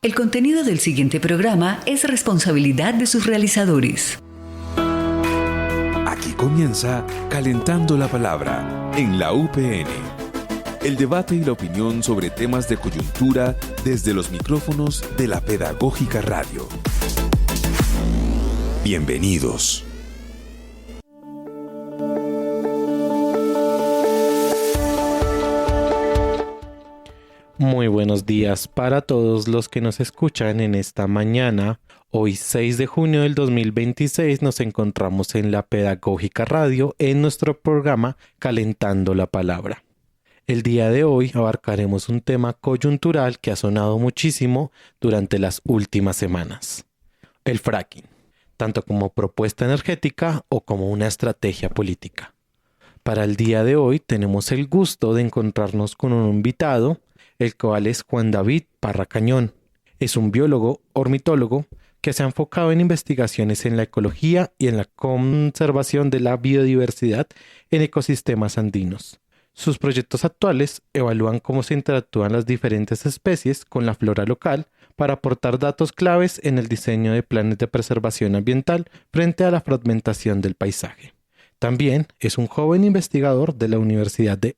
El contenido del siguiente programa es responsabilidad de sus realizadores. Aquí comienza Calentando la Palabra en la UPN. El debate y la opinión sobre temas de coyuntura desde los micrófonos de la Pedagógica Radio. Bienvenidos. Muy buenos días para todos los que nos escuchan en esta mañana. Hoy 6 de junio del 2026 nos encontramos en la Pedagógica Radio en nuestro programa Calentando la Palabra. El día de hoy abarcaremos un tema coyuntural que ha sonado muchísimo durante las últimas semanas. El fracking, tanto como propuesta energética o como una estrategia política. Para el día de hoy tenemos el gusto de encontrarnos con un invitado, el cual es Juan David Parra Cañón. Es un biólogo ornitólogo que se ha enfocado en investigaciones en la ecología y en la conservación de la biodiversidad en ecosistemas andinos. Sus proyectos actuales evalúan cómo se interactúan las diferentes especies con la flora local para aportar datos claves en el diseño de planes de preservación ambiental frente a la fragmentación del paisaje. También es un joven investigador de la Universidad de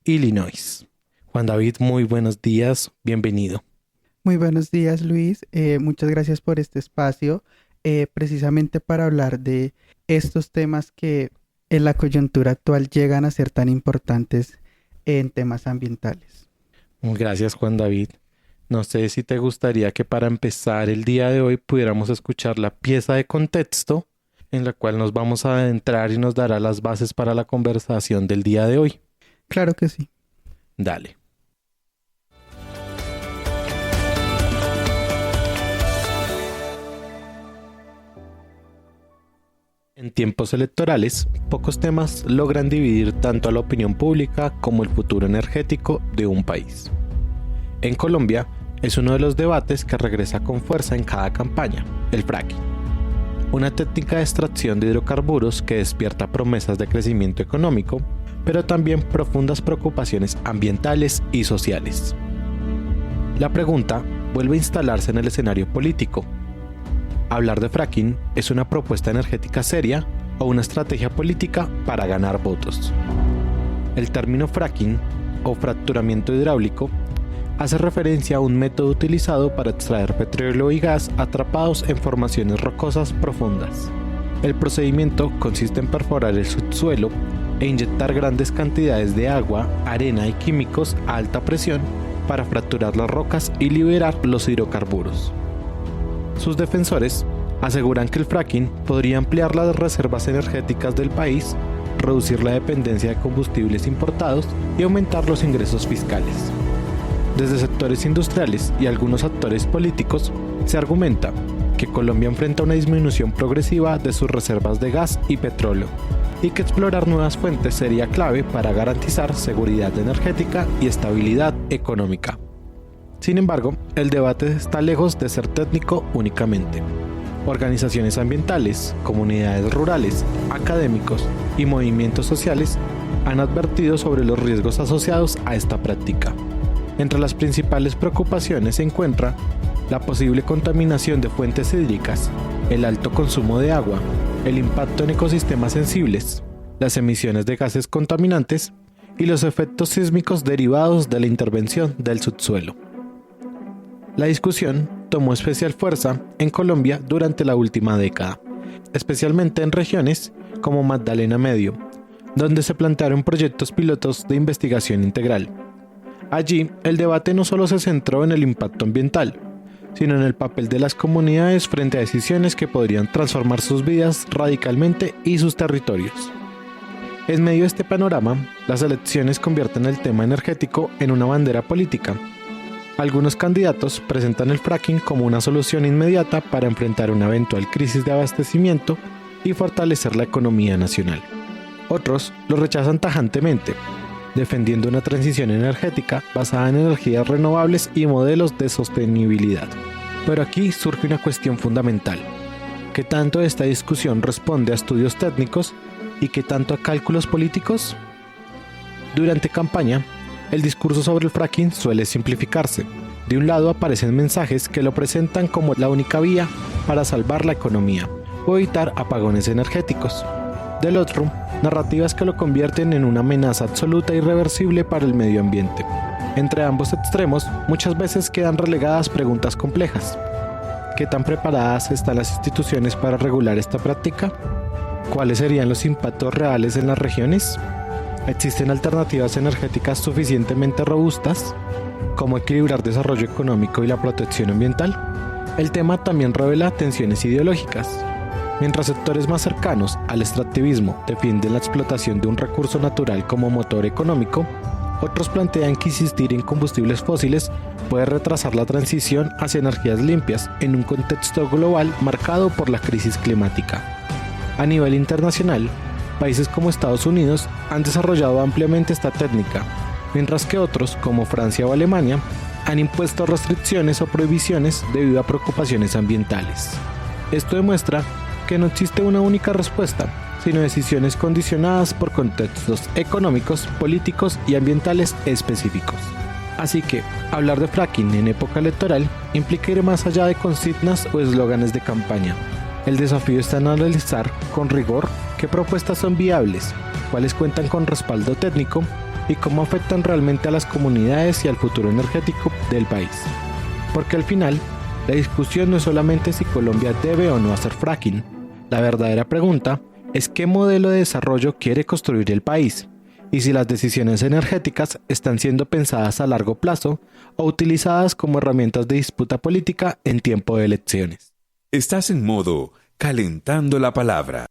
Illinois. Juan David, muy buenos días, bienvenido. Muy buenos días, Luis. Muchas gracias por este espacio, precisamente para hablar de estos temas que en la coyuntura actual llegan a ser tan importantes en temas ambientales. Gracias, Juan David. No sé si te gustaría que para empezar el día de hoy pudiéramos escuchar la pieza de contexto en la cual nos vamos a adentrar y nos dará las bases para la conversación del día de hoy. Claro que sí. Dale. En tiempos electorales, pocos temas logran dividir tanto a la opinión pública como el futuro energético de un país. En Colombia, es uno de los debates que regresa con fuerza en cada campaña, el fracking. Una técnica de extracción de hidrocarburos que despierta promesas de crecimiento económico, pero también profundas preocupaciones ambientales y sociales. La pregunta vuelve a instalarse en el escenario político. ¿Hablar de fracking es una propuesta energética seria o una estrategia política para ganar votos? El término fracking o fracturamiento hidráulico hace referencia a un método utilizado para extraer petróleo y gas atrapados en formaciones rocosas profundas. El procedimiento consiste en perforar el subsuelo e inyectar grandes cantidades de agua, arena y químicos a alta presión para fracturar las rocas y liberar los hidrocarburos. Sus defensores aseguran que el fracking podría ampliar las reservas energéticas del país, reducir la dependencia de combustibles importados y aumentar los ingresos fiscales. Desde sectores industriales y algunos actores políticos se argumenta que Colombia enfrenta una disminución progresiva de sus reservas de gas y petróleo y que explorar nuevas fuentes sería clave para garantizar seguridad energética y estabilidad económica. Sin embargo, el debate está lejos de ser técnico únicamente. Organizaciones ambientales, comunidades rurales, académicos y movimientos sociales han advertido sobre los riesgos asociados a esta práctica. Entre las principales preocupaciones se encuentra la posible contaminación de fuentes hídricas, el alto consumo de agua, el impacto en ecosistemas sensibles, las emisiones de gases contaminantes y los efectos sísmicos derivados de la intervención del subsuelo. La discusión tomó especial fuerza en Colombia durante la última década, especialmente en regiones como Magdalena Medio, donde se plantearon proyectos pilotos de investigación integral. Allí, el debate no solo se centró en el impacto ambiental, sino en el papel de las comunidades frente a decisiones que podrían transformar sus vidas radicalmente y sus territorios. En medio de este panorama, las elecciones convierten el tema energético en una bandera política. Algunos candidatos presentan el fracking como una solución inmediata para enfrentar una eventual crisis de abastecimiento y fortalecer la economía nacional. Otros lo rechazan tajantemente, defendiendo una transición energética basada en energías renovables y modelos de sostenibilidad. Pero aquí surge una cuestión fundamental. ¿Qué tanto esta discusión responde a estudios técnicos y qué tanto a cálculos políticos? Durante campaña, el discurso sobre el fracking suele simplificarse, De un lado aparecen mensajes que lo presentan como la única vía para salvar la economía o evitar apagones energéticos. Del otro, narrativas que lo convierten en una amenaza absoluta e irreversible para el medio ambiente. Entre ambos extremos, muchas veces quedan relegadas preguntas complejas. ¿Qué tan preparadas están las instituciones para regular esta práctica? ¿Cuáles serían los impactos reales en las regiones? ¿Existen alternativas energéticas suficientemente robustas? ¿Cómo equilibrar desarrollo económico y la protección ambiental? El tema también revela tensiones ideológicas. Mientras sectores más cercanos al extractivismo defienden la explotación de un recurso natural como motor económico, otros plantean que insistir en combustibles fósiles puede retrasar la transición hacia energías limpias en un contexto global marcado por la crisis climática. A nivel internacional, países como Estados Unidos han desarrollado ampliamente esta técnica, mientras que otros, como Francia o Alemania, han impuesto restricciones o prohibiciones debido a preocupaciones ambientales. Esto demuestra que no existe una única respuesta, sino decisiones condicionadas por contextos económicos, políticos y ambientales específicos. Así que, hablar de fracking en época electoral implica ir más allá de consignas o eslóganes de campaña. El desafío está en analizar con rigor qué propuestas son viables, cuáles cuentan con respaldo técnico y cómo afectan realmente a las comunidades y al futuro energético del país. Porque al final, la discusión no es solamente si Colombia debe o no hacer fracking. La verdadera pregunta es qué modelo de desarrollo quiere construir el país y si las decisiones energéticas están siendo pensadas a largo plazo o utilizadas como herramientas de disputa política en tiempo de elecciones. Estás en modo calentando la palabra.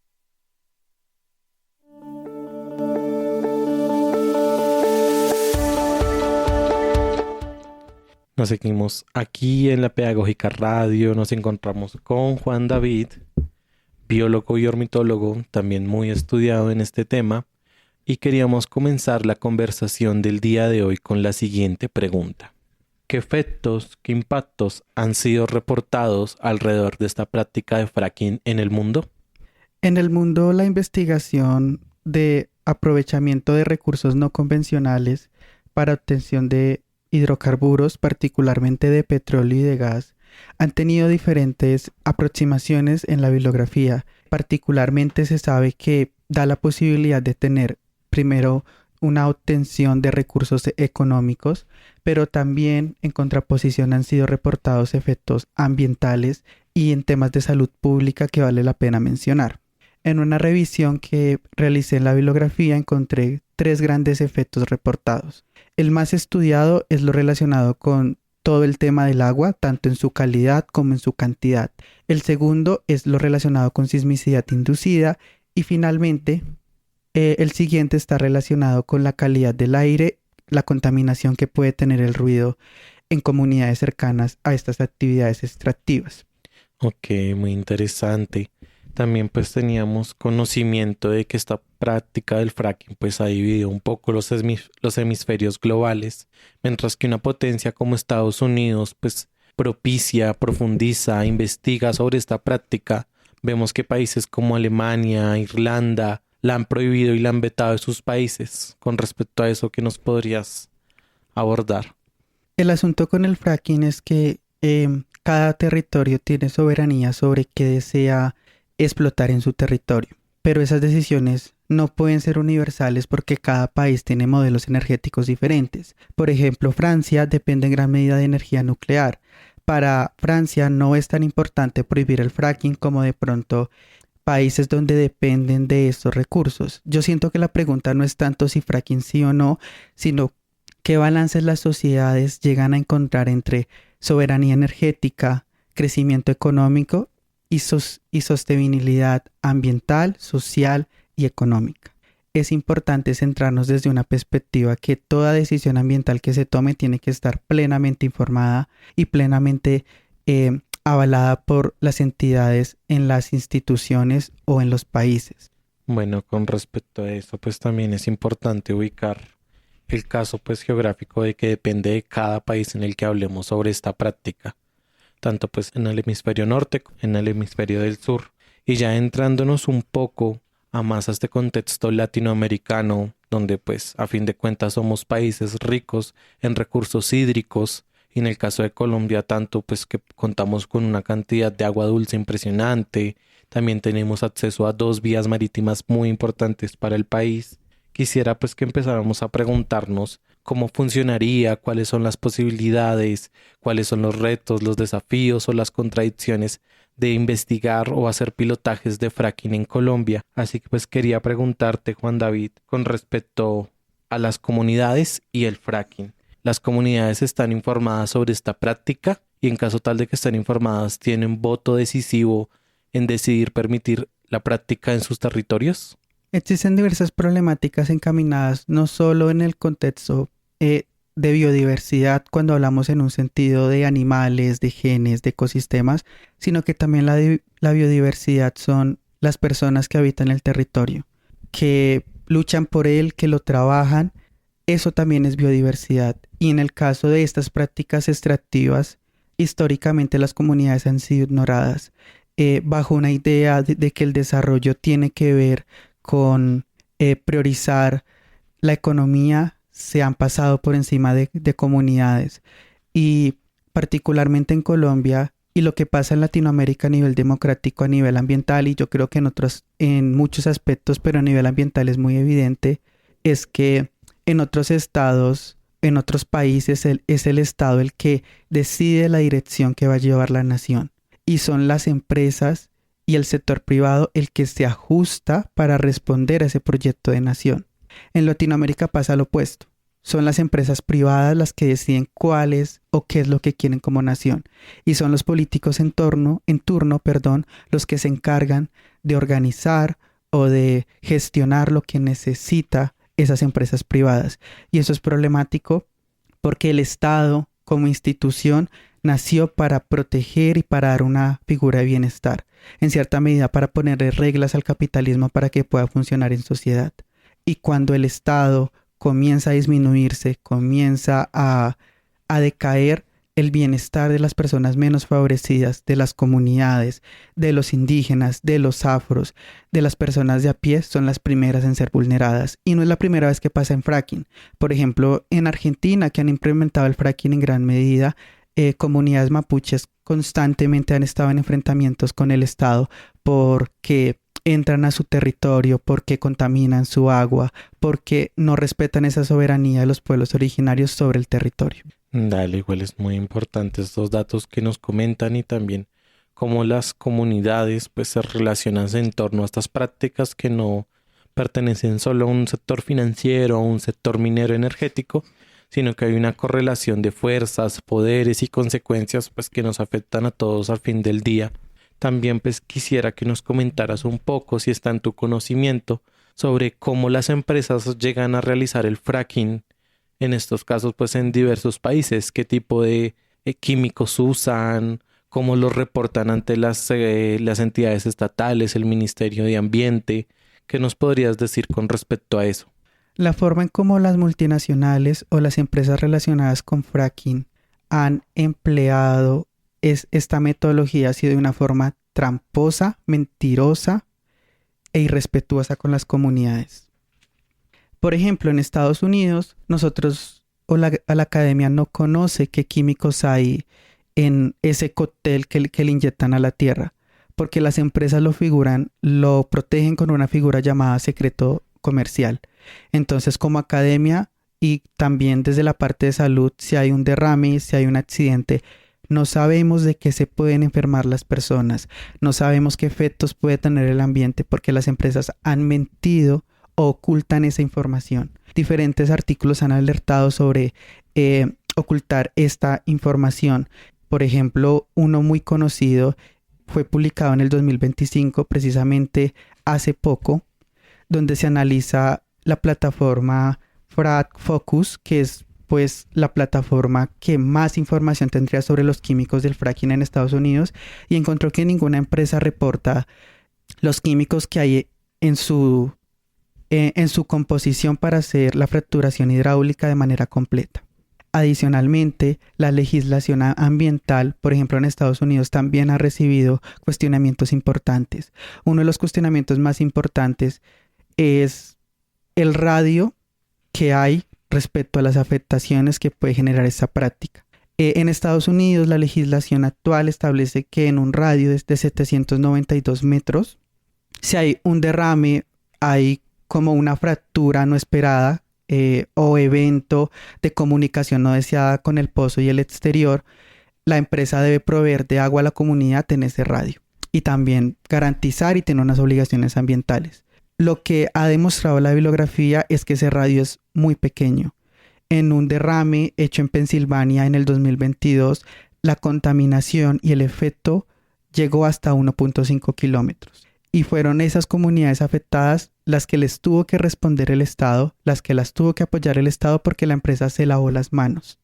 Nos seguimos aquí en la Pedagógica Radio, nos encontramos con Juan David, biólogo y ornitólogo, también muy estudiado en este tema, y queríamos comenzar la conversación del día de hoy con la siguiente pregunta. ¿Qué efectos, qué impactos han sido reportados alrededor de esta práctica de fracking en el mundo? En el mundo, la investigación de aprovechamiento de recursos no convencionales para obtención de hidrocarburos, particularmente de petróleo y de gas, han tenido diferentes aproximaciones en la bibliografía. Particularmente se sabe que da la posibilidad de tener primero una obtención de recursos económicos, pero también en contraposición han sido reportados efectos ambientales y en temas de salud pública que vale la pena mencionar. En una revisión que realicé en la bibliografía encontré 3 grandes efectos reportados. El más estudiado es lo relacionado con todo el tema del agua, tanto en su calidad como en su cantidad. El segundo es lo relacionado con sismicidad inducida y finalmente el siguiente está relacionado con la calidad del aire, la contaminación que puede tener el ruido en comunidades cercanas a estas actividades extractivas. Ok, muy interesante. También pues teníamos conocimiento de que esta práctica del fracking pues ha dividido un poco los hemisferios globales, mientras que una potencia como Estados Unidos pues propicia, profundiza, investiga sobre esta práctica. Vemos que países como Alemania, Irlanda, la han prohibido y la han vetado de sus países. Con respecto a eso, ¿qué nos podrías abordar? El asunto con el fracking es que cada territorio tiene soberanía sobre qué desea explotar en su territorio, pero esas decisiones no pueden ser universales porque cada país tiene modelos energéticos diferentes. Por ejemplo, Francia depende en gran medida de energía nuclear. Para Francia no es tan importante prohibir el fracking como de pronto países donde dependen de estos recursos. Yo siento que la pregunta no es tanto si fracking sí o no, sino qué balances las sociedades llegan a encontrar entre soberanía energética, crecimiento económico y sostenibilidad ambiental, social y económica. Es importante centrarnos desde una perspectiva que toda decisión ambiental que se tome tiene que estar plenamente informada y plenamente avalada por las entidades en las instituciones o en los países. Bueno, con respecto a eso, pues también es importante ubicar el caso pues geográfico de que depende de cada país en el que hablemos sobre esta práctica, tanto pues en el hemisferio norte, en el hemisferio del sur, y ya entrándonos un poco a más a este contexto latinoamericano, donde pues a fin de cuentas somos países ricos en recursos hídricos Y en el caso de Colombia, tanto pues que contamos con una cantidad de agua dulce impresionante, también tenemos acceso a 2 vías marítimas muy importantes para el país. Quisiera pues que empezáramos a preguntarnos cómo funcionaría, cuáles son las posibilidades, cuáles son los retos, los desafíos o las contradicciones de investigar o hacer pilotajes de fracking en Colombia. Así que pues quería preguntarte, Juan David, con respecto a las comunidades y el fracking. ¿Las comunidades están informadas sobre esta práctica? Y en caso tal de que estén informadas, ¿tienen voto decisivo en decidir permitir la práctica en sus territorios? Existen diversas problemáticas encaminadas no solo en el contexto de biodiversidad cuando hablamos en un sentido de animales, de genes, de ecosistemas, sino que también la biodiversidad son las personas que habitan el territorio, que luchan por él, que lo trabajan. Eso también es biodiversidad. Y en el caso de estas prácticas extractivas, históricamente las comunidades han sido ignoradas bajo una idea de que el desarrollo tiene que ver con priorizar la economía. Se han pasado por encima de comunidades, y particularmente en Colombia, y lo que pasa en Latinoamérica a nivel democrático, a nivel ambiental, y yo creo que en muchos aspectos, pero a nivel ambiental es muy evidente, es que en otros estados, en otros países, es el estado el que decide la dirección que va a llevar la nación, y son las empresas y el sector privado el que se ajusta para responder a ese proyecto de nación. En Latinoamérica pasa lo opuesto. Son las empresas privadas las que deciden cuál es o qué es lo que quieren como nación. Y son los políticos en turno, los que se encargan de organizar o de gestionar lo que necesita esas empresas privadas. Y eso es problemático porque el Estado, como institución, nació para proteger y para dar una figura de bienestar. En cierta medida, para ponerle reglas al capitalismo para que pueda funcionar en sociedad. Y cuando el Estado comienza a disminuirse, comienza a decaer, el bienestar de las personas menos favorecidas, de las comunidades, de los indígenas, de los afros, de las personas de a pie, son las primeras en ser vulneradas. Y no es la primera vez que pasa en fracking. Por ejemplo, en Argentina, que han implementado el fracking en gran medida, comunidades mapuches constantemente han estado en enfrentamientos con el Estado porque entran a su territorio, porque contaminan su agua, porque no respetan esa soberanía de los pueblos originarios sobre el territorio. Dale, igual es muy importante estos datos que nos comentan y también cómo las comunidades pues se relacionan en torno a estas prácticas que no pertenecen solo a un sector financiero o un sector minero energético, sino que hay una correlación de fuerzas, poderes y consecuencias pues que nos afectan a todos al fin del día. También pues quisiera que nos comentaras un poco, si está en tu conocimiento, sobre cómo las empresas llegan a realizar el fracking, en estos casos pues en diversos países, qué tipo de químicos usan, cómo los reportan ante las entidades estatales, el Ministerio de Ambiente. ¿Qué nos podrías decir con respecto a eso? La forma en cómo las multinacionales o las empresas relacionadas con fracking han empleado esta metodología ha sido de una forma tramposa, mentirosa e irrespetuosa con las comunidades. Por ejemplo, en Estados Unidos, nosotros la academia no conoce qué químicos hay en ese cóctel que le inyectan a la tierra, porque las empresas lo protegen con una figura llamada secreto comercial. Entonces, como academia y también desde la parte de salud, si hay un derrame, si hay un accidente, no sabemos de qué se pueden enfermar las personas, no sabemos qué efectos puede tener el ambiente porque las empresas han mentido o ocultan esa información. Diferentes artículos han alertado sobre ocultar esta información. Por ejemplo, uno muy conocido fue publicado en el 2025, precisamente hace poco, donde se analiza la plataforma Frac Focus, que es pues la plataforma que más información tendría sobre los químicos del fracking en Estados Unidos, y encontró que ninguna empresa reporta los químicos que hay en su composición para hacer la fracturación hidráulica de manera completa. Adicionalmente, la legislación ambiental, por ejemplo en Estados Unidos, también ha recibido cuestionamientos importantes. Uno de los cuestionamientos más importantes es el radio que hay respecto a las afectaciones que puede generar esta práctica. En Estados Unidos, la legislación actual establece que en un radio de 792 metros, si hay un derrame, hay como una fractura no esperada o evento de comunicación no deseada con el pozo y el exterior, la empresa debe proveer de agua a la comunidad en ese radio y también garantizar y tener unas obligaciones ambientales. Lo que ha demostrado la bibliografía es que ese radio es muy pequeño. En un derrame hecho en Pensilvania en el 2022, la contaminación y el efecto llegó hasta 1.5 kilómetros. Y fueron esas comunidades afectadas las que les tuvo que responder el Estado, las que las tuvo que apoyar el Estado porque la empresa se lavó las manos.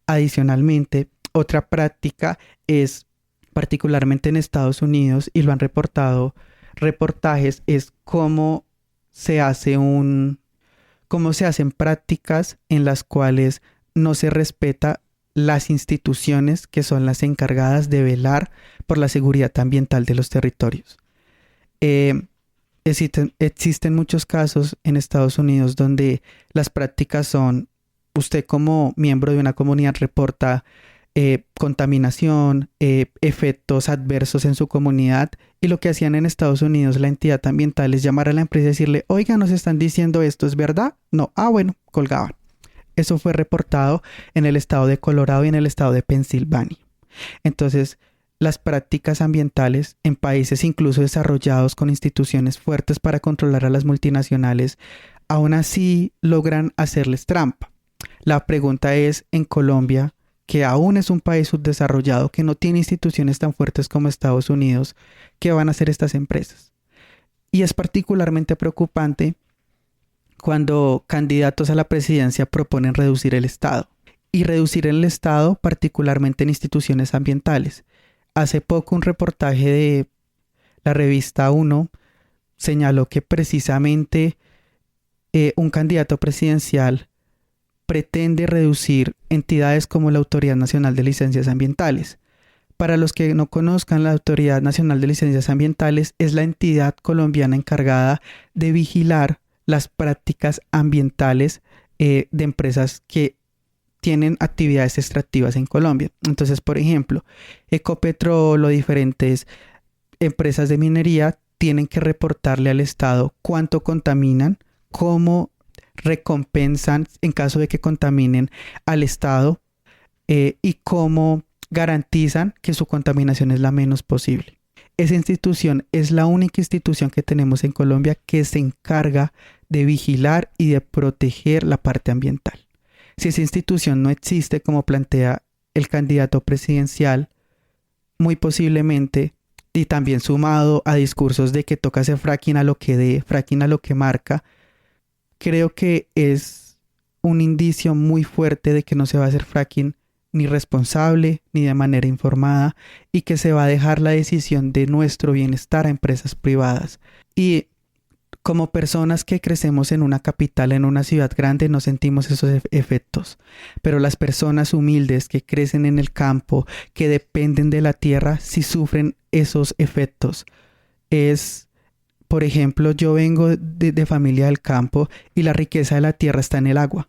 Adicionalmente, otra práctica es, particularmente en Estados Unidos, y lo han reportado reportajes, es cómo se hacen prácticas en las cuales no se respeta las instituciones que son las encargadas de velar por la seguridad ambiental de los territorios. Existen muchos casos en Estados Unidos donde las prácticas son, usted como miembro de una comunidad reporta contaminación, efectos adversos en su comunidad, y lo que hacían en Estados Unidos la entidad ambiental es llamar a la empresa y decirle, oiga, nos están diciendo esto, ¿es verdad? No, bueno, colgaban. Eso fue reportado en el estado de Colorado y en el estado de Pensilvania. Entonces, las prácticas ambientales en países incluso desarrollados con instituciones fuertes para controlar a las multinacionales, aún así logran hacerles trampa. La pregunta es, en Colombia, que aún es un país subdesarrollado, que no tiene instituciones tan fuertes como Estados Unidos, ¿qué van a hacer estas empresas? Y es particularmente preocupante cuando candidatos a la presidencia proponen reducir el Estado. Y reducir el Estado particularmente en instituciones ambientales. Hace poco un reportaje de la revista Uno señaló que precisamente un candidato presidencial pretende reducir entidades como la Autoridad Nacional de Licencias Ambientales. Para los que no conozcan, la Autoridad Nacional de Licencias Ambientales es la entidad colombiana encargada de vigilar las prácticas ambientales de empresas que tienen actividades extractivas en Colombia. Entonces, por ejemplo, Ecopetrol o diferentes empresas de minería tienen que reportarle al Estado cuánto contaminan, cómo recompensan en caso de que contaminen al Estado y cómo garantizan que su contaminación es la menos posible. Esa institución es la única institución que tenemos en Colombia que se encarga de vigilar y de proteger la parte ambiental. Si esa institución no existe, como plantea el candidato presidencial, muy posiblemente, y también sumado a discursos de que toca hacer fracking a lo que dé, fracking a lo que marca, creo que es un indicio muy fuerte de que no se va a hacer fracking ni responsable ni de manera informada y que se va a dejar la decisión de nuestro bienestar a empresas privadas. Y como personas que crecemos en una capital, en una ciudad grande, no sentimos esos efectos. Pero las personas humildes que crecen en el campo, que dependen de la tierra, sí sufren esos efectos. Por ejemplo, yo vengo de familia del campo y la riqueza de la tierra está en el agua.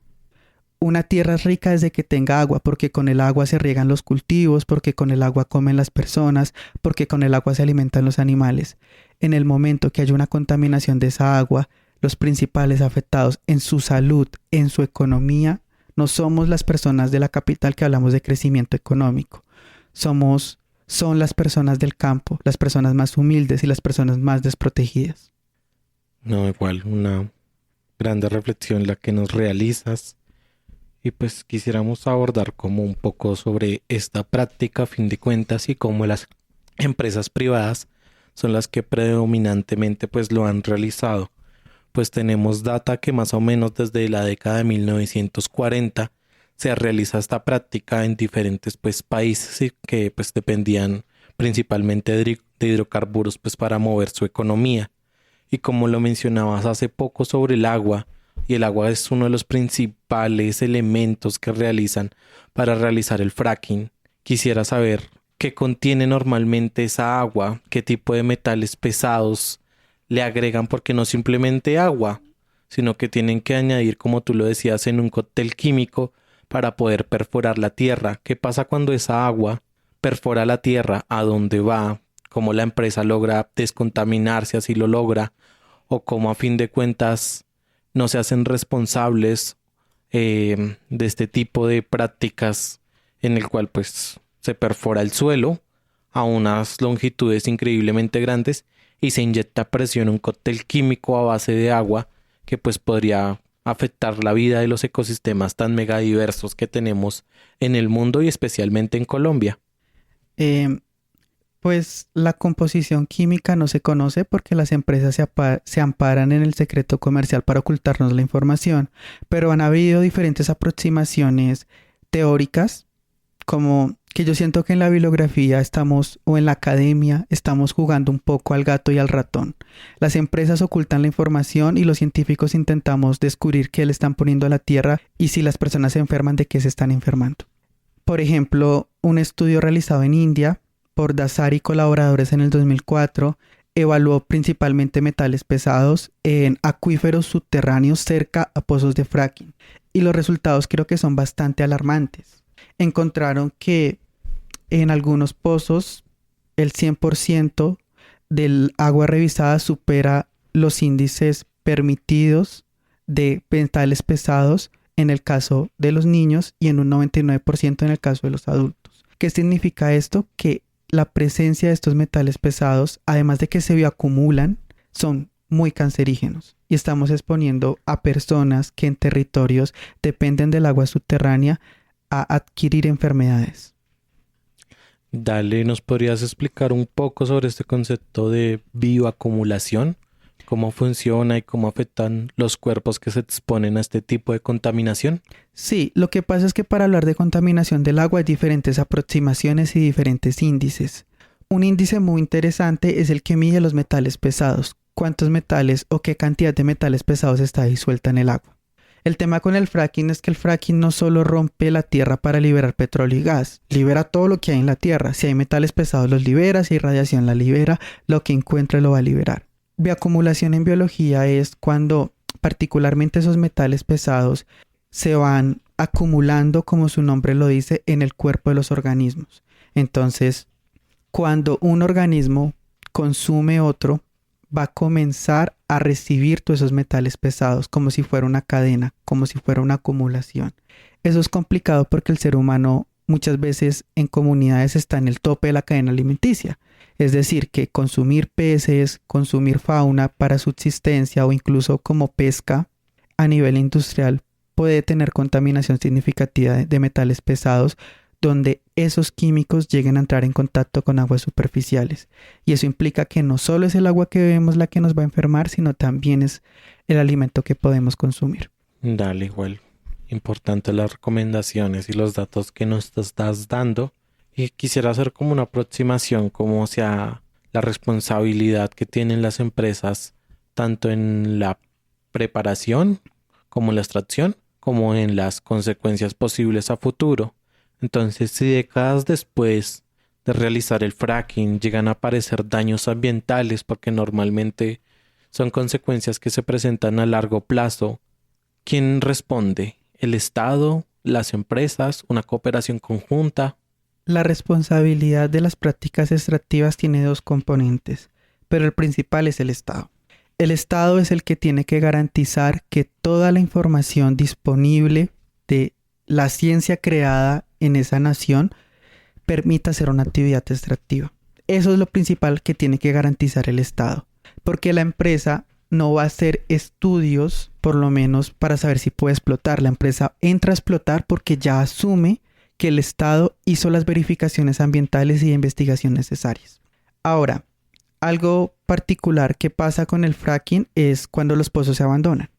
Una tierra es rica desde que tenga agua, porque con el agua se riegan los cultivos, porque con el agua comen las personas, porque con el agua se alimentan los animales. En el momento que haya una contaminación de esa agua, los principales afectados en su salud, en su economía, no somos las personas de la capital que hablamos de crecimiento económico. Son las personas del campo, las personas más humildes y las personas más desprotegidas. No, igual, una grande reflexión la que nos realizas. Y pues quisiéramos abordar como un poco sobre esta práctica a fin de cuentas y cómo las empresas privadas son las que predominantemente pues lo han realizado. Pues tenemos data que más o menos desde la década de 1940 se realiza esta práctica en diferentes pues países que pues dependían principalmente de hidrocarburos pues para mover su economía. Y como lo mencionabas hace poco sobre el agua, y el agua es uno de los principales elementos que realizan para realizar el fracking. Quisiera saber qué contiene normalmente esa agua, qué tipo de metales pesados le agregan, porque no simplemente agua, sino que tienen que añadir, como tú lo decías, en un cóctel químico para poder perforar la tierra. ¿Qué pasa cuando esa agua perfora la tierra? ¿A dónde va? ¿Cómo la empresa logra descontaminarse, así lo logra? ¿O cómo a fin de cuentas no se hacen responsables de este tipo de prácticas en el cual pues se perfora el suelo a unas longitudes increíblemente grandes y se inyecta a presión un cóctel químico a base de agua que pues podría afectar la vida de los ecosistemas tan megadiversos que tenemos en el mundo y especialmente en Colombia? Pues la composición química no se conoce porque las empresas se amparan en el secreto comercial para ocultarnos la información, pero han habido diferentes aproximaciones teóricas, como que yo siento que en la bibliografía o en la academia estamos jugando un poco al gato y al ratón. Las empresas ocultan la información y los científicos intentamos descubrir qué le están poniendo a la tierra y si las personas se enferman, de qué se están enfermando. Por ejemplo, un estudio realizado en India por Dasari y colaboradores en el 2004 evaluó principalmente metales pesados en acuíferos subterráneos cerca a pozos de fracking y los resultados creo que son bastante alarmantes. Encontraron que en algunos pozos el 100% del agua revisada supera los índices permitidos de metales pesados en el caso de los niños y en un 99% en el caso de los adultos. ¿Qué significa esto? Que la presencia de estos metales pesados, además de que se bioacumulan, son muy cancerígenos y estamos exponiendo a personas que en territorios dependen del agua subterránea a adquirir enfermedades. Dale, ¿nos podrías explicar un poco sobre este concepto de bioacumulación? ¿Cómo funciona y cómo afectan los cuerpos que se exponen a este tipo de contaminación? Sí, lo que pasa es que para hablar de contaminación del agua hay diferentes aproximaciones y diferentes índices. Un índice muy interesante es el que mide los metales pesados. ¿Cuántos metales o qué cantidad de metales pesados está disuelta en el agua? El tema con el fracking es que el fracking no solo rompe la tierra para liberar petróleo y gas, libera todo lo que hay en la tierra. Si hay metales pesados los libera, si hay radiación la libera, lo que encuentre lo va a liberar. Bioacumulación en biología es cuando particularmente esos metales pesados se van acumulando, como su nombre lo dice, en el cuerpo de los organismos. Entonces, cuando un organismo consume otro, va a comenzar a recibir todos esos metales pesados como si fuera una cadena, como si fuera una acumulación. Eso es complicado porque el ser humano muchas veces en comunidades está en el tope de la cadena alimenticia. Es decir, que consumir peces, consumir fauna para subsistencia o incluso como pesca a nivel industrial puede tener contaminación significativa de metales pesados donde esos químicos lleguen a entrar en contacto con aguas superficiales. Y eso implica que no solo es el agua que bebemos la que nos va a enfermar, sino también es el alimento que podemos consumir. Dale, igual. Importante las recomendaciones y los datos que nos estás dando. Y quisiera hacer como una aproximación como sea la responsabilidad que tienen las empresas tanto en la preparación como en la extracción como en las consecuencias posibles a futuro. Entonces, si décadas después de realizar el fracking llegan a aparecer daños ambientales porque normalmente son consecuencias que se presentan a largo plazo, ¿quién responde? ¿El Estado? ¿Las empresas? ¿Una cooperación conjunta? La responsabilidad de las prácticas extractivas tiene dos componentes, pero el principal es el Estado. El Estado es el que tiene que garantizar que toda la información disponible de la ciencia creada en esa nación permita hacer una actividad extractiva. Eso es lo principal que tiene que garantizar el Estado, porque la empresa no va a hacer estudios, por lo menos para saber si puede explotar. La empresa entra a explotar porque ya asume que el Estado hizo las verificaciones ambientales y de investigación necesarias. Ahora, algo particular que pasa con el fracking es cuando los pozos se abandonan.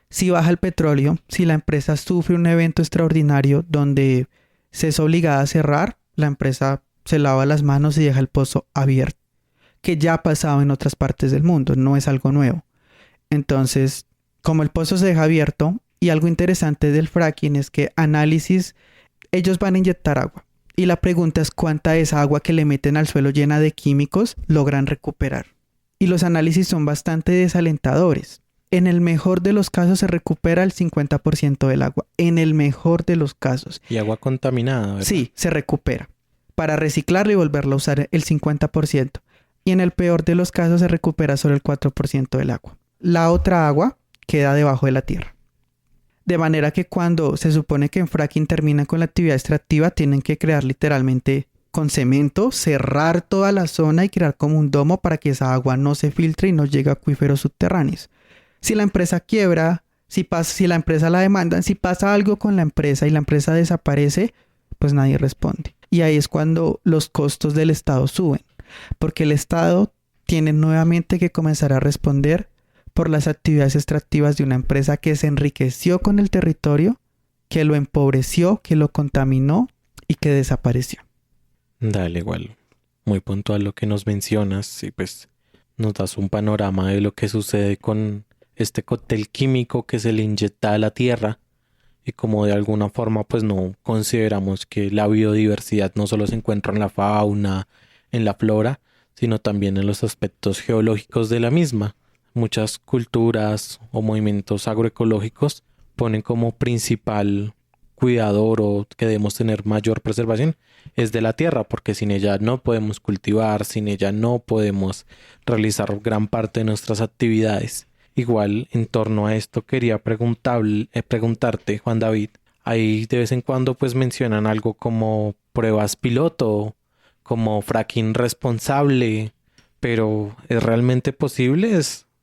Si baja el petróleo, si la empresa sufre un evento extraordinario donde se es obligada a cerrar, la empresa se lava las manos y deja el pozo abierto, que ya ha pasado en otras partes del mundo, no es algo nuevo. Entonces, como el pozo se deja abierto, y algo interesante del fracking es que ellos van a inyectar agua. Y la pregunta es cuánta de esa agua que le meten al suelo llena de químicos logran recuperar. Y los análisis son bastante desalentadores. En el mejor de los casos se recupera el 50% del agua. En el mejor de los casos. Y agua contaminada, ¿verdad? Sí, se recupera. Para reciclarla y volverla a usar el 50%. Y en el peor de los casos se recupera solo el 4% del agua. La otra agua queda debajo de la tierra. De manera que cuando se supone que en fracking terminan con la actividad extractiva, tienen que crear literalmente con cemento, cerrar toda la zona y crear como un domo para que esa agua no se filtre y no llegue a acuíferos subterráneos. Si la empresa quiebra, si la empresa la demandan, si pasa algo con la empresa y la empresa desaparece, pues nadie responde. Y ahí es cuando los costos del Estado suben, porque el Estado tiene nuevamente que comenzar a responder por las actividades extractivas de una empresa que se enriqueció con el territorio, que lo empobreció, que lo contaminó y que desapareció. Dale, igual. Muy puntual lo que nos mencionas y pues nos das un panorama de lo que sucede con este cóctel químico que se le inyecta a la tierra y como de alguna forma pues no consideramos que la biodiversidad no solo se encuentra en la fauna, en la flora, sino también en los aspectos geológicos de la misma. Muchas culturas o movimientos agroecológicos ponen como principal cuidador o que debemos tener mayor preservación es de la tierra, porque sin ella no podemos cultivar, sin ella no podemos realizar gran parte de nuestras actividades. Igual, en torno a esto quería preguntarte, Juan David, ahí de vez en cuando pues mencionan algo como pruebas piloto, como fracking responsable, pero ¿es realmente posible?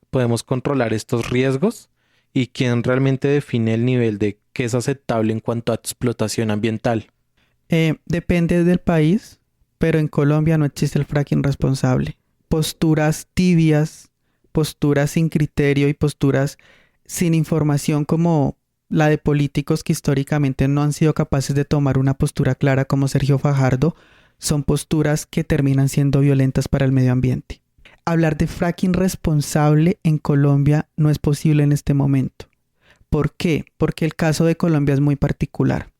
¿Podemos controlar estos riesgos? ¿Y quién realmente define el nivel de qué es aceptable en cuanto a explotación ambiental? Depende del país, pero en Colombia no existe el fracking responsable. Posturas tibias, posturas sin criterio y posturas sin información como la de políticos que históricamente no han sido capaces de tomar una postura clara como Sergio Fajardo, son posturas que terminan siendo violentas para el medio ambiente. Hablar de fracking responsable en Colombia no es posible en este momento. ¿Por qué? Porque el caso de Colombia es muy particular.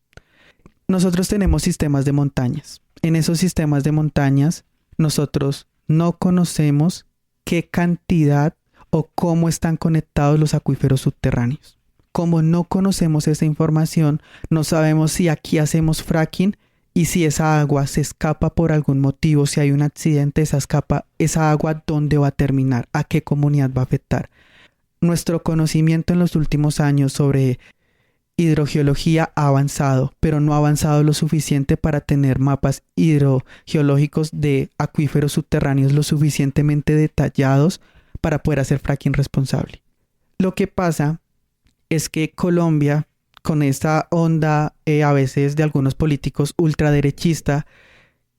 Nosotros tenemos sistemas de montañas. En esos sistemas de montañas nosotros no conocemos qué cantidad o cómo están conectados los acuíferos subterráneos. Como no conocemos esa información, no sabemos si aquí hacemos fracking y si esa agua se escapa por algún motivo, si hay un accidente, esa agua, ¿dónde va a terminar? ¿A qué comunidad va a afectar? Nuestro conocimiento en los últimos años sobre hidrogeología ha avanzado, pero no ha avanzado lo suficiente para tener mapas hidrogeológicos de acuíferos subterráneos lo suficientemente detallados para poder hacer fracking responsable. Lo que pasa es que Colombia, con esta onda a veces de algunos políticos ultraderechistas,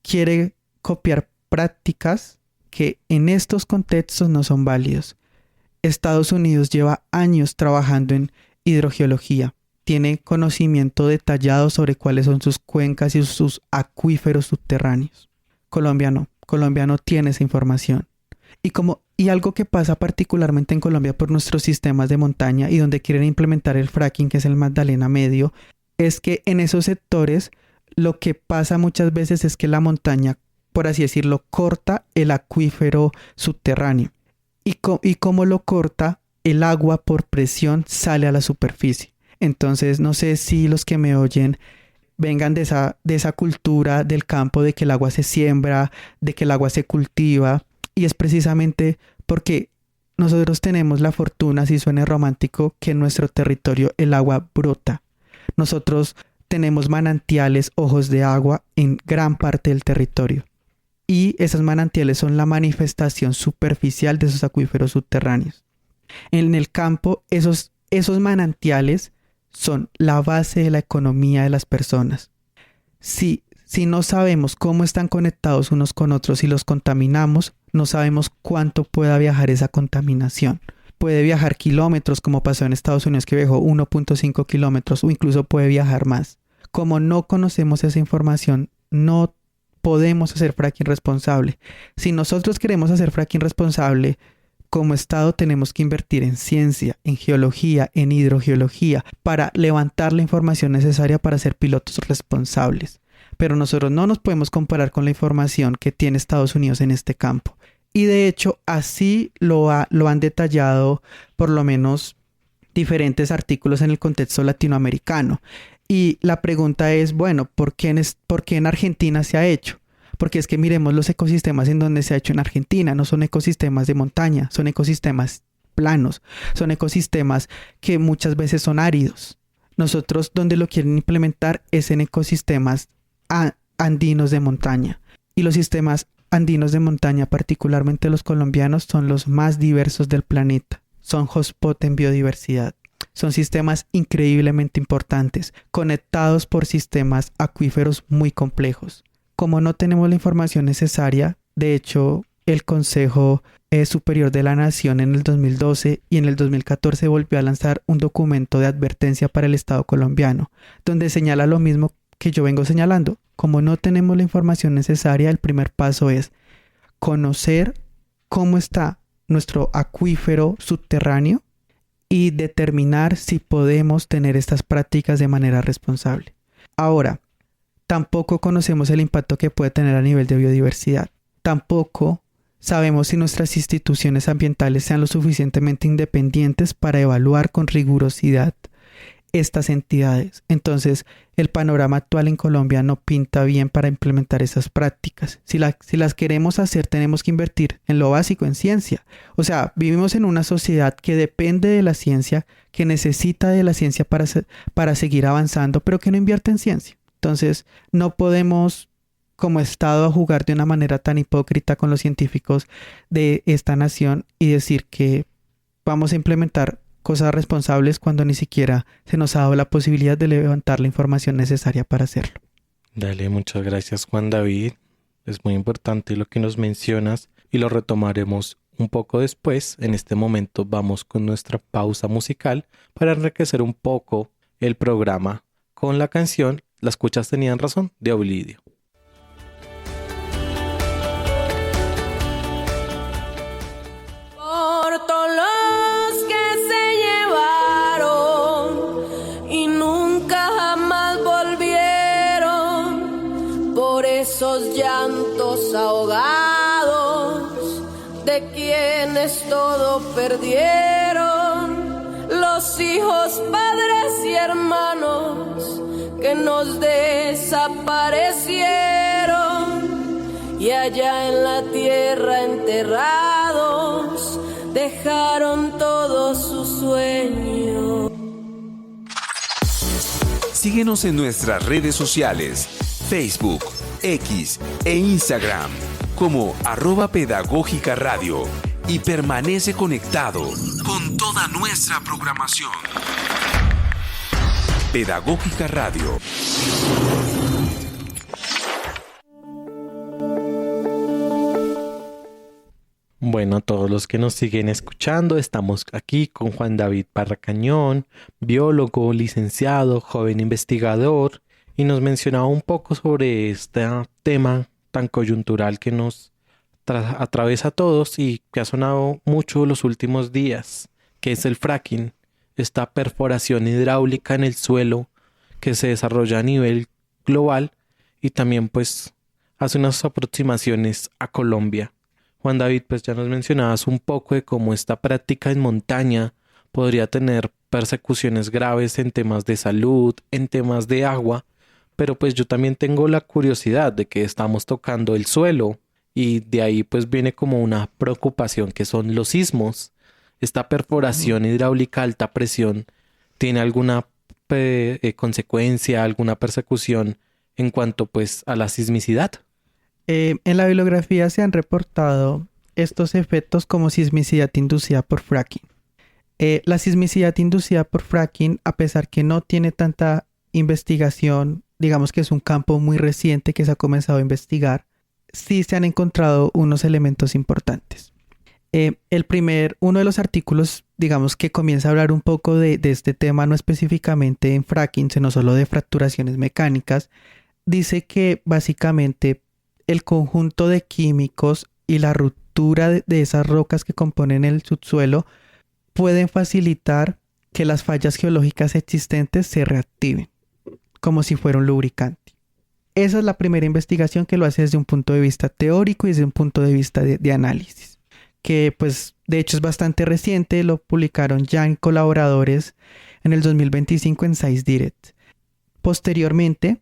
quiere copiar prácticas que en estos contextos no son válidos. Estados Unidos lleva años trabajando en hidrogeología. Tiene conocimiento detallado sobre cuáles son sus cuencas y sus acuíferos subterráneos. Colombia no tiene esa información. Y algo que pasa particularmente en Colombia por nuestros sistemas de montaña y donde quieren implementar el fracking, que es el Magdalena Medio, es que en esos sectores lo que pasa muchas veces es que la montaña, por así decirlo, corta el acuífero subterráneo. Y como lo corta, el agua por presión sale a la superficie. Entonces, no sé si los que me oyen vengan de esa cultura del campo, de que el agua se siembra, de que el agua se cultiva. Y es precisamente porque nosotros tenemos la fortuna, si suene romántico, que en nuestro territorio el agua brota. Nosotros tenemos manantiales, ojos de agua en gran parte del territorio. Y esas manantiales son la manifestación superficial de esos acuíferos subterráneos. En el campo, esos manantiales son la base de la economía de las personas. Si no sabemos cómo están conectados unos con otros y los contaminamos, no sabemos cuánto pueda viajar esa contaminación. Puede viajar kilómetros, como pasó en Estados Unidos, que viajó 1.5 kilómetros, o incluso puede viajar más. Como no conocemos esa información, no podemos hacer fracking responsable. Si nosotros queremos hacer fracking responsable, como Estado tenemos que invertir en ciencia, en geología, en hidrogeología, para levantar la información necesaria para ser pilotos responsables. Pero nosotros no nos podemos comparar con la información que tiene Estados Unidos en este campo. Y de hecho, así lo han detallado por lo menos diferentes artículos en el contexto latinoamericano. Y la pregunta es, bueno, ¿por qué en Argentina se ha hecho? Porque es que miremos los ecosistemas en donde se ha hecho en Argentina. No son ecosistemas de montaña, son ecosistemas planos, son ecosistemas que muchas veces son áridos. Nosotros donde lo quieren implementar es en ecosistemas andinos de montaña. Y los sistemas andinos de montaña, particularmente los colombianos, son los más diversos del planeta. Son hotspot en biodiversidad. Son sistemas increíblemente importantes, conectados por sistemas acuíferos muy complejos. Como no tenemos la información necesaria, de hecho, el Consejo Superior de la Nación en el 2012 y en el 2014 volvió a lanzar un documento de advertencia para el Estado colombiano, donde señala lo mismo que yo vengo señalando. Como no tenemos la información necesaria, el primer paso es conocer cómo está nuestro acuífero subterráneo y determinar si podemos tener estas prácticas de manera responsable. Ahora, tampoco conocemos el impacto que puede tener a nivel de biodiversidad. Tampoco sabemos si nuestras instituciones ambientales sean lo suficientemente independientes para evaluar con rigurosidad estas entidades. Entonces, el panorama actual en Colombia no pinta bien para implementar esas prácticas. Si las queremos hacer, tenemos que invertir en lo básico, en ciencia. O sea, vivimos en una sociedad que depende de la ciencia, que necesita de la ciencia para seguir avanzando, pero que no invierte en ciencia. Entonces, no podemos como Estado jugar de una manera tan hipócrita con los científicos de esta nación y decir que vamos a implementar cosas responsables cuando ni siquiera se nos ha dado la posibilidad de levantar la información necesaria para hacerlo. Dale, muchas gracias, Juan David. Es muy importante lo que nos mencionas y lo retomaremos un poco después. En este momento vamos con nuestra pausa musical para enriquecer un poco el programa con la canción Las Cuchas Tenían Razón de Oblidio. Por todos los que se llevaron y nunca jamás volvieron, por esos llantos ahogados de quienes todo perdieron, los hijos, padres y hermanos que nos desaparecieron y allá en la tierra enterrados dejaron todos sus sueños. Síguenos en nuestras redes sociales, Facebook, X e Instagram como @Pedagógica Radio y permanece conectado con toda nuestra programación. Pedagógica Radio. Bueno, a todos los que nos siguen escuchando, estamos aquí con Juan David Parra Cañón, biólogo, licenciado, joven investigador, y nos mencionaba un poco sobre este tema tan coyuntural que nos atraviesa a todos y que ha sonado mucho los últimos días, que es el fracking, esta perforación hidráulica en el suelo que se desarrolla a nivel global y también pues hace unas aproximaciones a Colombia. Juan David, pues ya nos mencionabas un poco de cómo esta práctica en montaña podría tener persecuciones graves en temas de salud, en temas de agua, pero pues yo también tengo la curiosidad de que estamos tocando el suelo y de ahí pues viene como una preocupación que son los sismos. Esta perforación hidráulica a alta presión, ¿tiene alguna consecuencia, alguna persecución en cuanto pues a la sismicidad? En la bibliografía se han reportado estos efectos como sismicidad inducida por fracking. La sismicidad inducida por fracking, a pesar que no tiene tanta investigación, digamos que es un campo muy reciente que se ha comenzado a investigar, sí se han encontrado unos elementos importantes. Uno de los artículos, digamos, que comienza a hablar un poco de este tema, no específicamente en fracking, sino solo de fracturaciones mecánicas, dice que básicamente el conjunto de químicos y la ruptura de esas rocas que componen el subsuelo pueden facilitar que las fallas geológicas existentes se reactiven, como si fuera un lubricante. esa es la primera investigación que lo hace desde un punto de vista teórico y desde un punto de vista de análisis, que pues de hecho es bastante reciente, lo publicaron ya en colaboradores en el 2025 en Science Direct. Posteriormente,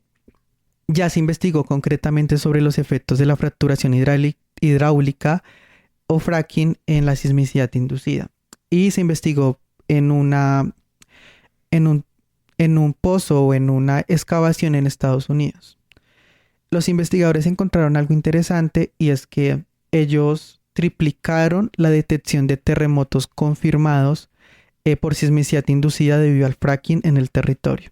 ya se investigó concretamente sobre los efectos de la fracturación hidráulica o fracking en la sismicidad inducida. Y se investigó en un pozo o en una excavación en Estados Unidos. Los investigadores encontraron algo interesante y es que ellos triplicaron la detección de terremotos confirmados por sismicidad inducida debido al fracking en el territorio.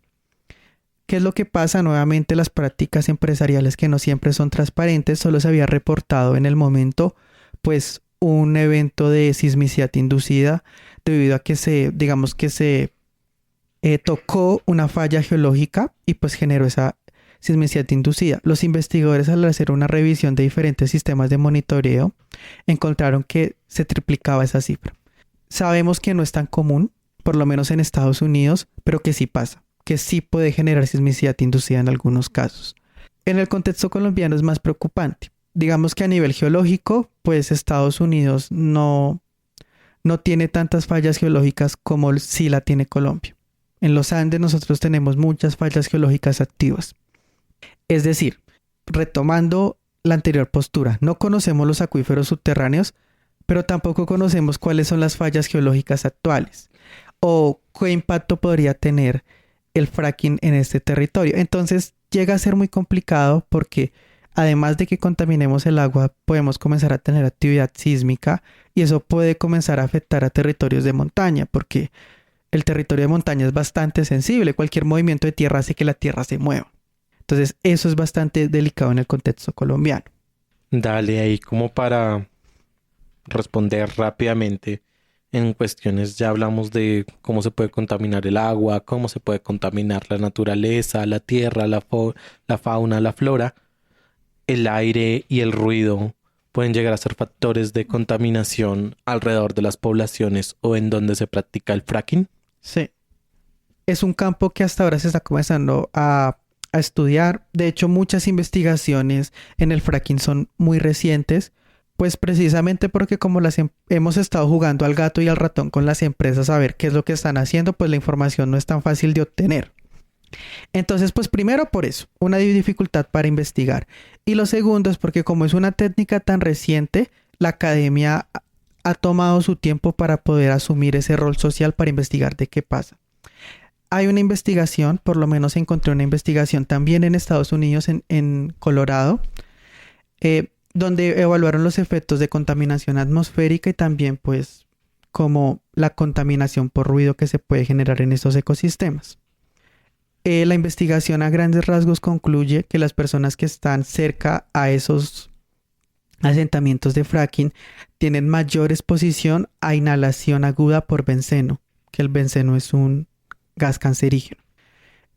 ¿Qué es lo que pasa? Nuevamente, las prácticas empresariales que no siempre son transparentes, solo se había reportado en el momento pues un evento de sismicidad inducida debido a que se tocó una falla geológica y pues generó esa sismicidad inducida. Los investigadores, al hacer una revisión de diferentes sistemas de monitoreo, encontraron que se triplicaba esa cifra. Sabemos que no es tan común, por lo menos en Estados Unidos, pero que sí pasa, que sí puede generar sismicidad inducida en algunos casos. En el contexto colombiano es más preocupante. Digamos que a nivel geológico, pues Estados Unidos no tiene tantas fallas geológicas como sí la tiene Colombia. En los Andes nosotros tenemos muchas fallas geológicas activas. Es decir, retomando la anterior postura, no conocemos los acuíferos subterráneos, pero tampoco conocemos cuáles son las fallas geológicas actuales o qué impacto podría tener el fracking en este territorio. Entonces llega a ser muy complicado porque además de que contaminemos el agua, podemos comenzar a tener actividad sísmica y eso puede comenzar a afectar a territorios de montaña porque el territorio de montaña es bastante sensible. Cualquier movimiento de tierra hace que la tierra se mueva. Entonces eso es bastante delicado en el contexto colombiano. Dale, ahí como para responder rápidamente en cuestiones, ya hablamos de cómo se puede contaminar el agua, cómo se puede contaminar la naturaleza, la tierra, la fauna, la flora. El aire y el ruido pueden llegar a ser factores de contaminación alrededor de las poblaciones o en donde se practica el fracking. Sí. Es un campo que hasta ahora se está comenzando a estudiar. De hecho, muchas investigaciones en el fracking son muy recientes, pues precisamente porque como hemos estado jugando al gato y al ratón con las empresas a ver qué es lo que están haciendo, pues la información no es tan fácil de obtener. Entonces, pues primero por eso, una dificultad para investigar. Y lo segundo es porque como es una técnica tan reciente, la academia ha tomado su tiempo para poder asumir ese rol social para investigar de qué pasa. Hay una investigación, por lo menos encontré una investigación también en Estados Unidos, en Colorado, donde evaluaron los efectos de contaminación atmosférica y también pues como la contaminación por ruido que se puede generar en estos ecosistemas. La investigación a grandes rasgos concluye que las personas que están cerca a esos asentamientos de fracking tienen mayor exposición a inhalación aguda por benceno, que el benceno es un gas cancerígeno.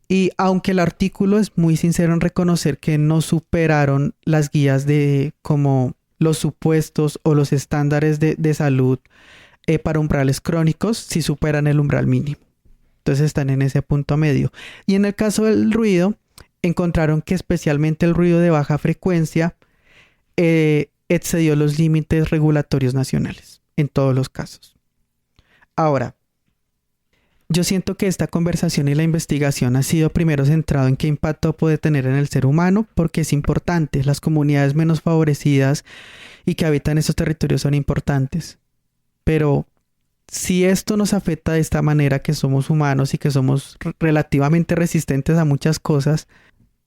Y aunque el artículo es muy sincero en reconocer que no superaron las guías de como los supuestos o los estándares de salud para umbrales crónicos, sí superan el umbral mínimo. Entonces están en ese punto medio. Y en el caso del ruido, encontraron que especialmente el ruido de baja frecuencia excedió los límites regulatorios nacionales en todos los casos. Ahora, yo siento que esta conversación y la investigación ha sido primero centrado en qué impacto puede tener en el ser humano, porque es importante. Las comunidades menos favorecidas y que habitan esos territorios son importantes. Pero si esto nos afecta de esta manera, que somos humanos y que somos relativamente resistentes a muchas cosas,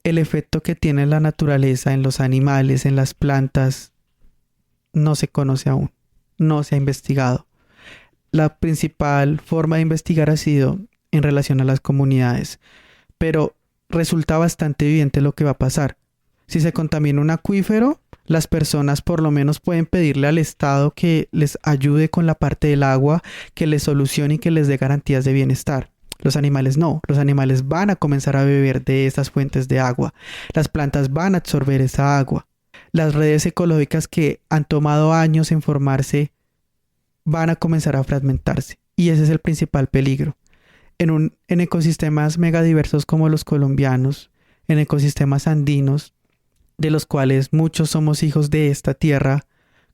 el efecto que tiene la naturaleza en los animales, en las plantas, no se conoce aún, no se ha investigado. La principal forma de investigar ha sido en relación a las comunidades, pero resulta bastante evidente lo que va a pasar. Si se contamina un acuífero, las personas por lo menos pueden pedirle al Estado que les ayude con la parte del agua, que les solucione y que les dé garantías de bienestar. Los animales no, los animales van a comenzar a beber de esas fuentes de agua. Las plantas van a absorber esa agua. Las redes ecológicas que han tomado años en formarse van a comenzar a fragmentarse. Y ese es el principal peligro. En ecosistemas megadiversos como los colombianos, en ecosistemas andinos, de los cuales muchos somos hijos de esta tierra,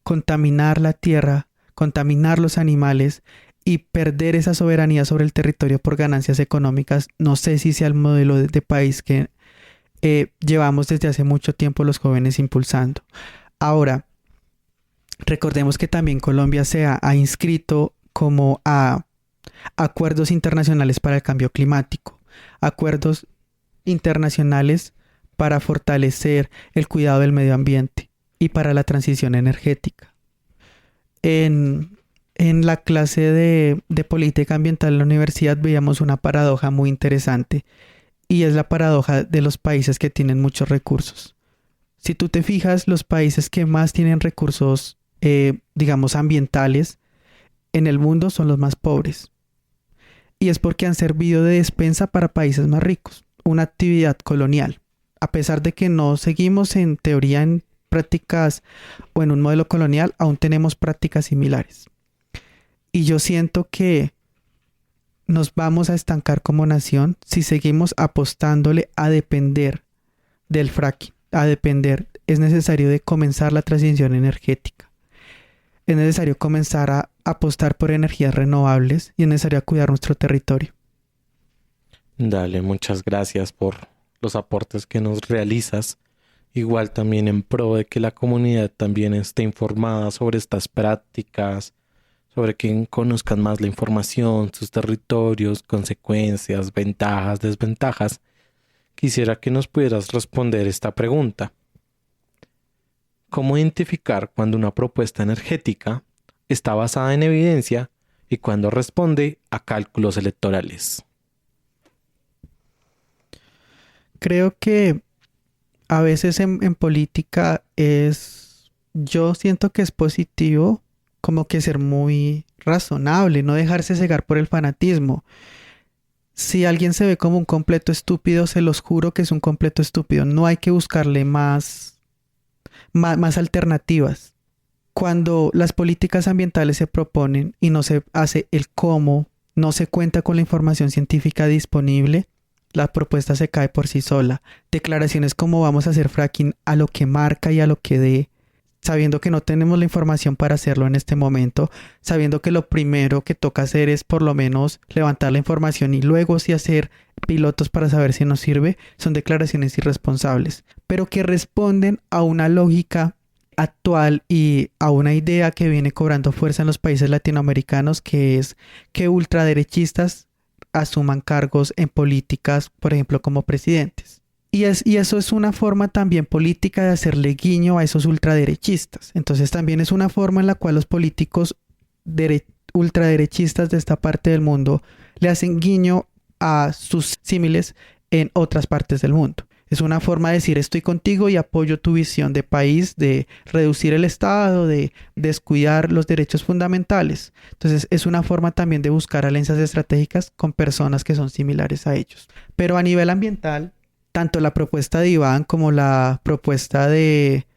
contaminar la tierra, contaminar los animales y perder esa soberanía sobre el territorio por ganancias económicas, no sé si sea el modelo de país que llevamos desde hace mucho tiempo los jóvenes impulsando. Ahora, recordemos que también Colombia se ha inscrito como a acuerdos internacionales para el cambio climático, acuerdos internacionales para fortalecer el cuidado del medio ambiente y para la transición energética. En la clase de política ambiental en la universidad veíamos una paradoja muy interesante, y es la paradoja de los países que tienen muchos recursos. Si tú te fijas, los países que más tienen recursos, digamos, ambientales en el mundo son los más pobres. Y es porque han servido de despensa para países más ricos, una actividad colonial. A pesar de que no seguimos en teoría en prácticas o en un modelo colonial, aún tenemos prácticas similares. Y yo siento que nos vamos a estancar como nación si seguimos apostándole a depender del fracking, a depender. Es necesario de comenzar la transición energética. Es necesario comenzar a apostar por energías renovables y es necesario cuidar nuestro territorio. Dale, muchas gracias por los aportes que nos realizas. Igual también en pro de que la comunidad también esté informada sobre estas prácticas, sobre que conozcan más la información, sus territorios, consecuencias, ventajas, desventajas. Quisiera que nos pudieras responder esta pregunta. ¿Cómo identificar cuando una propuesta energética está basada en evidencia y cuando responde a cálculos electorales? Creo que a veces en política yo siento que es positivo como que ser muy razonable, no dejarse cegar por el fanatismo. Si alguien se ve como un completo estúpido, se los juro que es un completo estúpido. No hay que buscarle más alternativas. Cuando las políticas ambientales se proponen y no se hace el cómo, no se cuenta con la información científica disponible, la propuesta se cae por sí sola. Declaraciones como vamos a hacer fracking a lo que marca y a lo que dé, sabiendo que no tenemos la información para hacerlo en este momento, sabiendo que lo primero que toca hacer es por lo menos levantar la información y luego sí hacer pilotos para saber si nos sirve, son declaraciones irresponsables, pero que responden a una lógica actual y a una idea que viene cobrando fuerza en los países latinoamericanos, que es que ultraderechistas asuman cargos en políticas, por ejemplo, como presidentes. Y eso es una forma también política de hacerle guiño a esos ultraderechistas. Entonces también es una forma en la cual los políticos ultraderechistas de esta parte del mundo le hacen guiño a sus símiles en otras partes del mundo. Es una forma de decir estoy contigo y apoyo tu visión de país, de reducir el Estado, de descuidar los derechos fundamentales. Entonces es una forma también de buscar alianzas estratégicas con personas que son similares a ellos. Pero a nivel ambiental, tanto la propuesta de Iván como la propuesta de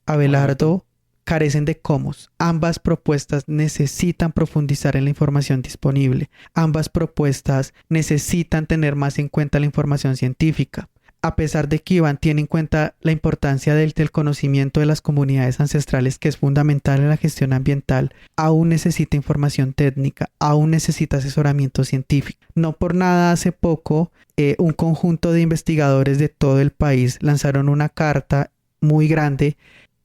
Abelardo carecen de cómo. Ambas propuestas necesitan profundizar en la información disponible. Ambas propuestas necesitan tener más en cuenta la información científica. A pesar de que Iván tiene en cuenta la importancia del conocimiento de las comunidades ancestrales, que es fundamental en la gestión ambiental, aún necesita información técnica, aún necesita asesoramiento científico. No por nada hace poco un conjunto de investigadores de todo el país lanzaron una carta muy grande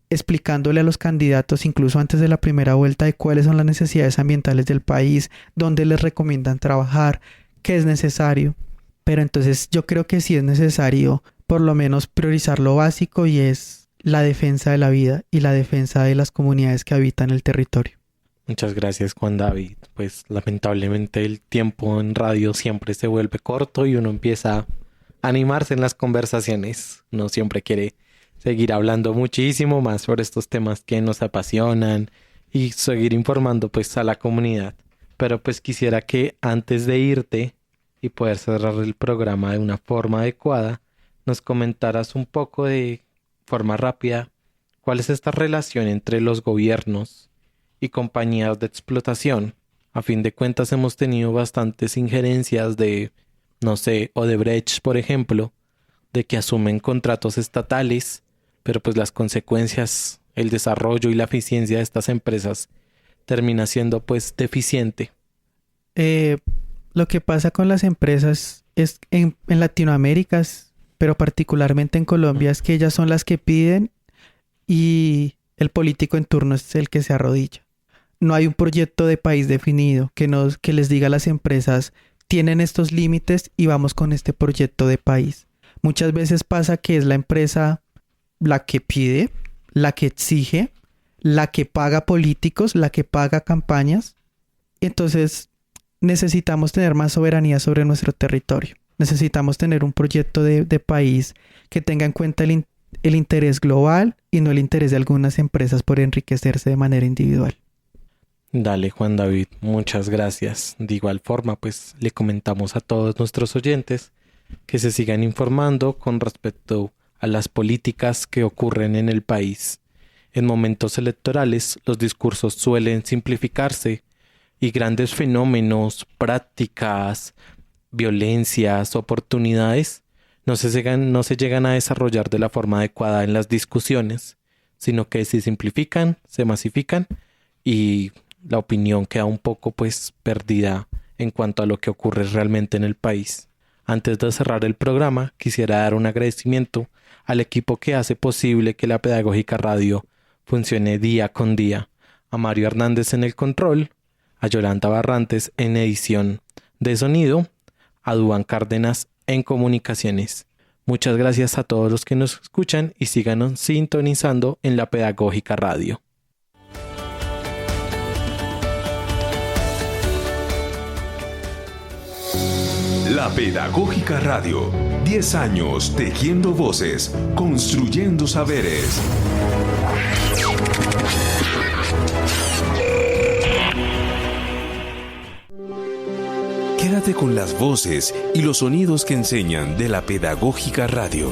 explicándole a los candidatos, incluso antes de la primera vuelta, de cuáles son las necesidades ambientales del país, dónde les recomiendan trabajar, qué es necesario. Pero entonces yo creo que sí es necesario por lo menos priorizar lo básico, y es la defensa de la vida y la defensa de las comunidades que habitan el territorio. Muchas gracias, Juan David. Pues lamentablemente el tiempo en radio siempre se vuelve corto y uno empieza a animarse en las conversaciones. Uno siempre quiere seguir hablando muchísimo más sobre estos temas que nos apasionan y seguir informando pues a la comunidad. Pero pues quisiera que antes de irte y poder cerrar el programa de una forma adecuada, nos comentaras un poco de forma rápida cuál es esta relación entre los gobiernos y compañías de explotación. A fin de cuentas hemos tenido bastantes injerencias de, no sé, Odebrecht, por ejemplo, de que asumen contratos estatales, pero pues las consecuencias, el desarrollo y la eficiencia de estas empresas termina siendo pues deficiente. Lo que pasa con las empresas es en Latinoamérica, pero particularmente en Colombia, es que ellas son las que piden y el político en turno es el que se arrodilla. No hay un proyecto de país definido que les diga a las empresas, tienen estos límites y vamos con este proyecto de país. Muchas veces pasa que es la empresa la que pide, la que exige, la que paga políticos, la que paga campañas. Entonces necesitamos tener más soberanía sobre nuestro territorio. Necesitamos tener un proyecto de país que tenga en cuenta el interés global y no el interés de algunas empresas por enriquecerse de manera individual. Dale, Juan David, muchas gracias. De igual forma, pues le comentamos a todos nuestros oyentes que se sigan informando con respecto a las políticas que ocurren en el país. En momentos electorales, los discursos suelen simplificarse y grandes fenómenos, prácticas, violencias, oportunidades no se llegan a desarrollar de la forma adecuada en las discusiones, sino que se simplifican, se masifican y la opinión queda un poco pues perdida en cuanto a lo que ocurre realmente en el país. Antes de cerrar el programa, quisiera dar un agradecimiento al equipo que hace posible que la Pedagógica Radio funcione día con día. A Mario Hernández en el control, a Yolanda Barrantes en edición de sonido, a Duan Cárdenas en comunicaciones. Muchas gracias a todos los que nos escuchan y síganos sintonizando en la Pedagógica Radio. La Pedagógica Radio. 10 años tejiendo voces, construyendo saberes. Quédate con las voces y los sonidos que enseñan de la Pedagógica Radio.